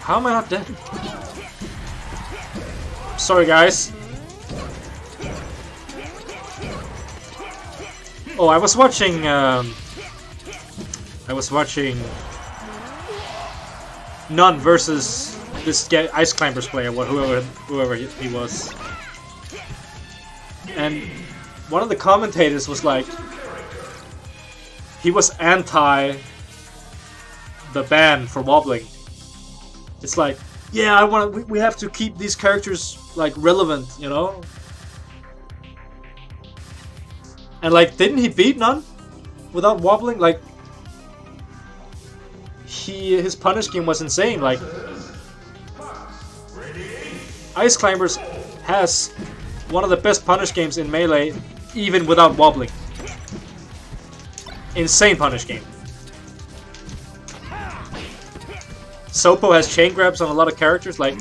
How am I not dead? Sorry, guys. Oh, I was watching None versus this Ice Climbers player, whoever he was. And one of the commentators was like, he was anti the ban for wobbling. It's like, yeah, we have to keep these characters like relevant, you know? And like, didn't he beat None without wobbling? Like, his punish game was insane. Like, Ice Climbers has one of the best punish games in Melee, even without wobbling. Insane punish game. Sopo has chain grabs on a lot of characters, like...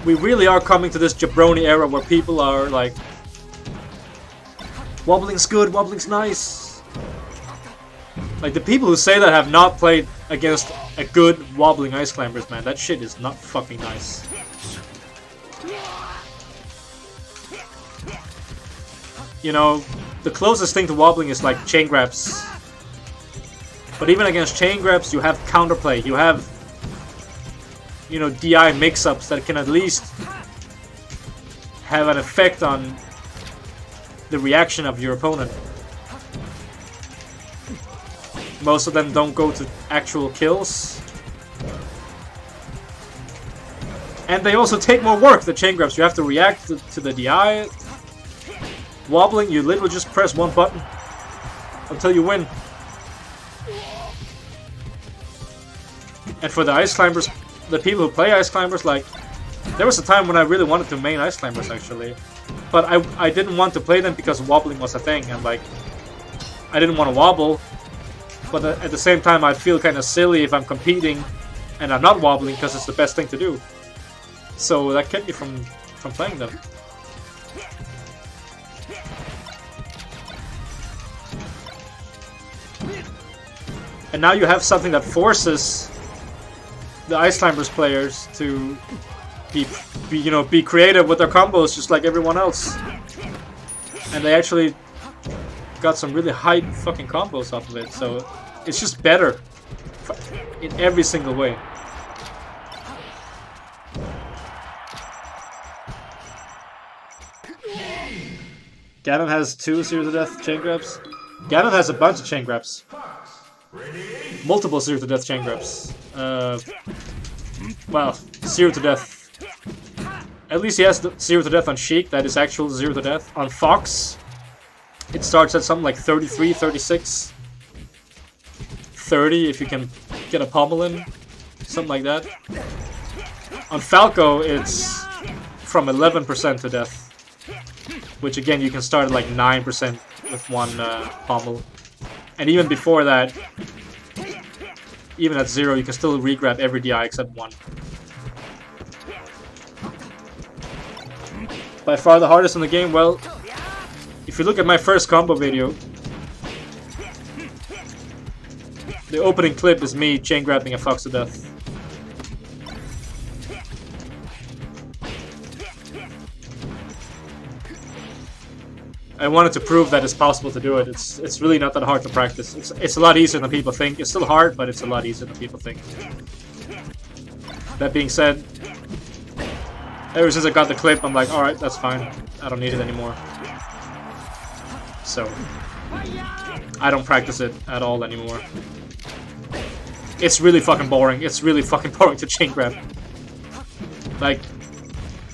We really are coming to this jabroni era where people are like... Wobbling's good, wobbling's nice. Like, the people who say that have not played against a good wobbling Ice Climbers, man. That shit is not fucking nice. You know, the closest thing to wobbling is like chain grabs. But even against chain grabs, you have counterplay. You have, you know, DI mix-ups that can at least have an effect on the reaction of your opponent. Most of them don't go to actual kills. And they also take more work, the chain grabs. You have to react to the DI. Wobbling, you literally just press one button until you win. And for the Ice Climbers, the people who play Ice Climbers, like, there was a time when I really wanted to main Ice Climbers, actually. But I didn't want to play them because wobbling was a thing, and like, I didn't want to wobble. But at the same time, I'd feel kind of silly if I'm competing and I'm not wobbling because it's the best thing to do. So that kept me from playing them. And now you have something that forces the Ice Climbers players to be creative with their combos just like everyone else. And they actually got some really high fucking combos off of it, so it's just better in every single way. Ganon has 2 0 to death chain grabs. Ganon has a bunch of chain grabs. Multiple 0 to death chain grabs. Well, 0 to death. At least he has 0 to death on Sheik, that is actual 0 to death. On Fox, it starts at something like 33, 36, 30 if you can get a pommel in, something like that. On Falco, it's from 11% to death, which again you can start at like 9% with one pommel. And even before that, even at 0, you can still regrab every DI except 1. By far the hardest in the game, well, if you look at my first combo video, the opening clip is me chain grabbing a Fox to death. I wanted to prove that it's possible to do it. It's really not that hard to practice. It's a lot easier than people think. It's still hard, but it's a lot easier than people think. That being said, ever since I got the clip, I'm like, alright, that's fine. I don't need it anymore. So, I don't practice it at all anymore. It's really fucking boring. It's really fucking boring to chain grab. Like,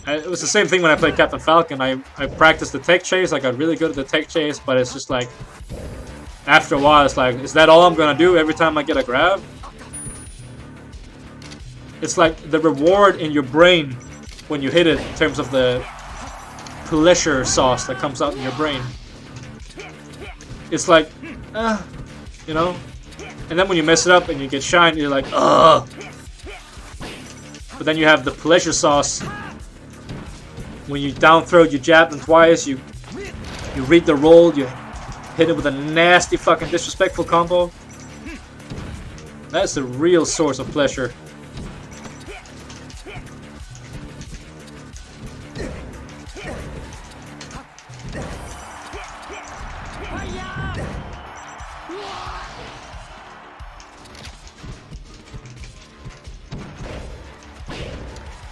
it was the same thing when I played Captain Falcon. I practiced the tech chase. I got really good at the tech chase, but it's just like, after a while, it's like, is that all I'm gonna do every time I get a grab? It's like the reward in your brain when you hit it in terms of the pleasure sauce that comes out in your brain. It's like, you know? And then when you mess it up and you get shine, you're like, ugh! But then you have the pleasure sauce. When you down throw, you jab them twice, you read the roll, you Hit it with a nasty fucking disrespectful combo. That's the real source of pleasure.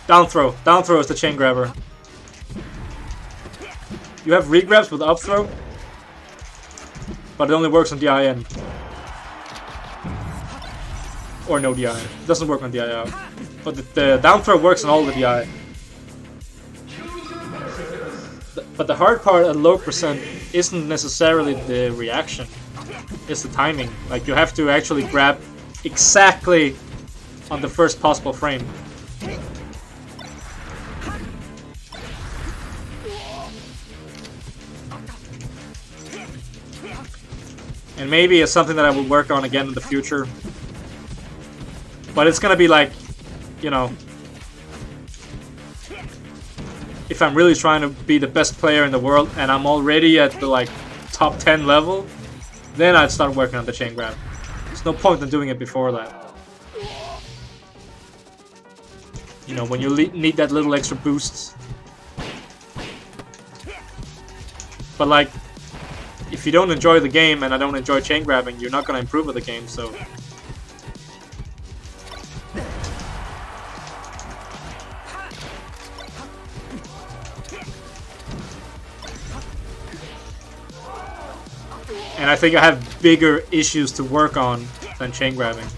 Down throw. Down throw is the chain grabber. You have regrabs with up throw, but it only works on DIN. Or no DI. It doesn't work on DI out. But the down throw works on all the DI. But the hard part at low percent isn't necessarily the reaction. It's the timing. Like, you have to actually grab exactly on the first possible frame. And maybe it's something that I will work on again in the future. But it's gonna be like, you know, if I'm really trying to be the best player in the world and I'm already at the like top 10 level, then I'd start working on the chain grab. There's no point in doing it before that. You know, when you need that little extra boost. But like, if you don't enjoy the game and I don't enjoy chain grabbing, you're not gonna improve with the game, so. And I think I have bigger issues to work on than chain grabbing.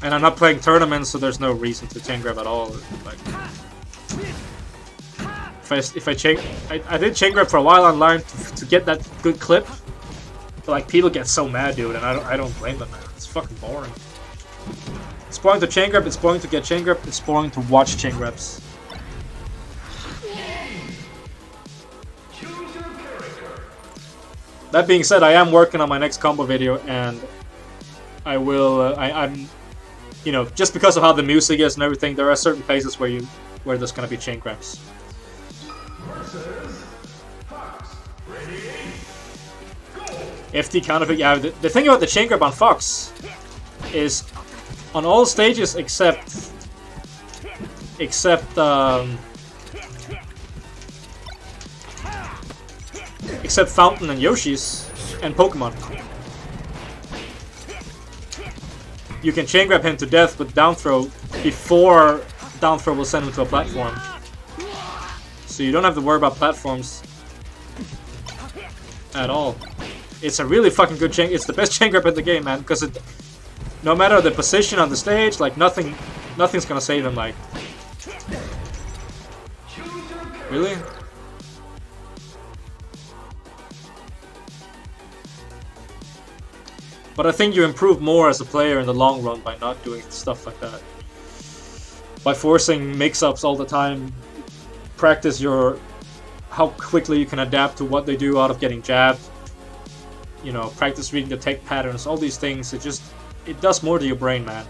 And I'm not playing tournaments, so there's no reason to chain grab at all. Like, if I chain, I did chain grab for a while online to get that good clip. But like, people get so mad, dude, and I don't blame them, man. It's fucking boring. It's boring to chain grab. It's boring to get chain grab. It's boring to watch chain grabs. That being said, I am working on my next combo video, and I will. I'm, you know, just because of how the music is and everything, there are certain places where there's gonna be chain grabs. FD counterpick. Yeah, the thing about the chain grab on Fox is on all stages except Fountain and Yoshi's and Pokemon. You can chain grab him to death with down throw before down throw will send him to a platform. So you don't have to worry about platforms at all. It's a really fucking good chain. It's the best chain grab in the game, man, because it, no matter the position on the stage, like nothing's gonna save him. Like, really? But I think you improve more as a player in the long run by not doing stuff like that. By forcing mix-ups all the time, practice how quickly you can adapt to what they do out of getting jabbed. You know, practice reading the tech patterns, all these things. It does more to your brain, man.